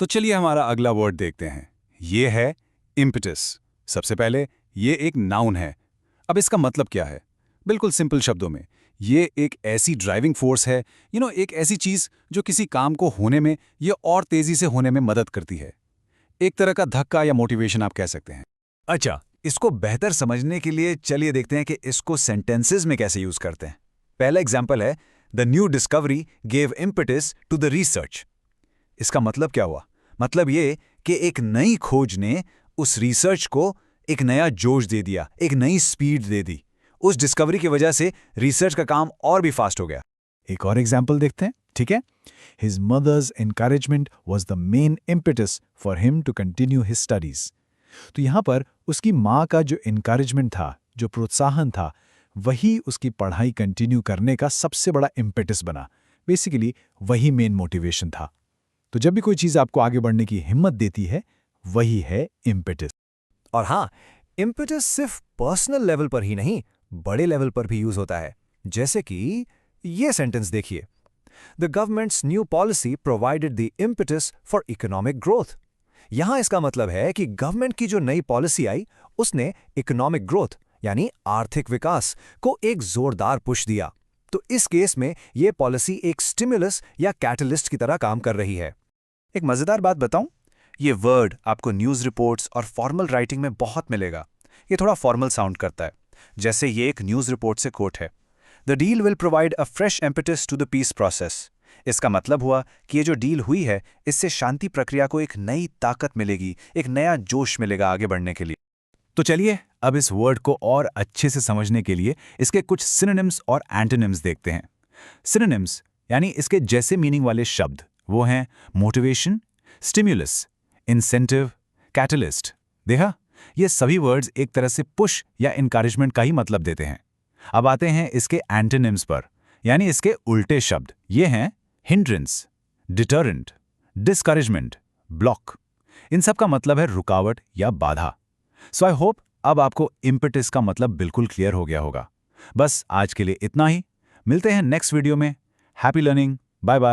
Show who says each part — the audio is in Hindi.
Speaker 1: तो चलिए हमारा अगला वर्ड देखते हैं। ये है इम्पेटस। सबसे पहले ये एक नाउन है। अब इसका मतलब क्या है? बिल्कुल सिंपल शब्दों में, ये एक ऐसी ड्राइविंग फोर्स है, एक ऐसी चीज जो किसी काम को होने में या और तेजी से होने में मदद करती है। एक तरह का धक्का या मोटिवेशन आप कह सकते हैं।
Speaker 2: अच्छा, इसको बेहतर समझने के लिए चलिए देखते हैं कि इसको सेंटेंसेस में कैसे यूज करते हैं। पहला एग्जाम्पल है, the new discovery gave impetus to the research. इसका मतलब क्या हुआ? मतलब ये कि एक नई खोज ने उस रिसर्च को एक नया जोश दे दिया, एक नई स्पीड दे दी। उस डिस्कवरी की वजह से रिसर्च का काम और भी फास्ट हो गया।
Speaker 3: एक और एग्जाम्पल देखते हैं, ठीक है। His mother's encouragement was the main impetus for him to continue his studies. तो यहाँ पर उसकी माँ का जो encouragement था, जो प्रोत्साहन था, वही उसकी पढ़ाई कंटिन्यू करने का सबसे बड़ा impetus बना। बेसिकली वही मेन मोटिवेशन था। तो जब भी कोई चीज़ आपको आगे बढ़ने की हिम्मत देती है, वही है impetus।
Speaker 2: और हाँ, इम्पेटस सिर्फ पर्सनल लेवल पर ही नहीं, बड़े लेवल पर भी यूज होता है। जैसे कि ये सेंटेंस देखिए, the governments new policy provided the impetus for economic growth. यहां इसका मतलब है कि गवर्नमेंट की जो नई पॉलिसी आई, उसने इकोनॉमिक ग्रोथ यानी आर्थिक विकास को एक जोरदार पुश दिया। तो इस केस में यह पॉलिसी एक स्टिमुलस या कैटलिस्ट की तरह काम कर रही है।
Speaker 4: एक मज़ेदार बात बताऊं, ये वर्ड आपको न्यूज़ रिपोर्ट्स और फॉर्मल राइटिंग में बहुत मिलेगा। ये थोड़ा फॉर्मल साउंड करता है। जैसे ये एक न्यूज़ रिपोर्ट से कोट है, the deal will provide a fresh impetus to the peace process. इसका मतलब हुआ कि ये जो डील हुई है, इससे शांति प्रक्रिया को एक नई ताकत मिलेगी, एक नया जोश मिलेगा आगे बढ़ने के लिए।
Speaker 1: तो चलिए अब इस वर्ड को और अच्छे से समझने के लिए इसके कुछ सिनोनिम्स और एंटोनिम्स देखते हैं। सिनोनिम्स यानी इसके जैसे मीनिंग वाले शब्द वो हैं मोटिवेशन, स्टिम्युलस, इंसेंटिव, कैटलिस्ट। देखा, ये सभी वर्ड्स एक तरह से पुश या इनकरेजमेंट का ही मतलब देते हैं। अब आते हैं इसके एंटोनिम्स पर, यानी इसके उल्टे शब्द। ये हैं हिंड्रेंस, डिटरेंट, डिस्करेजमेंट, ब्लॉक। इन सब का मतलब है रुकावट या बाधा। सो आई होप अब आपको इम्पेटस का मतलब बिल्कुल क्लियर हो गया होगा। बस आज के लिए इतना ही। मिलते हैं नेक्स्ट वीडियो में। Happy learning. Bye bye.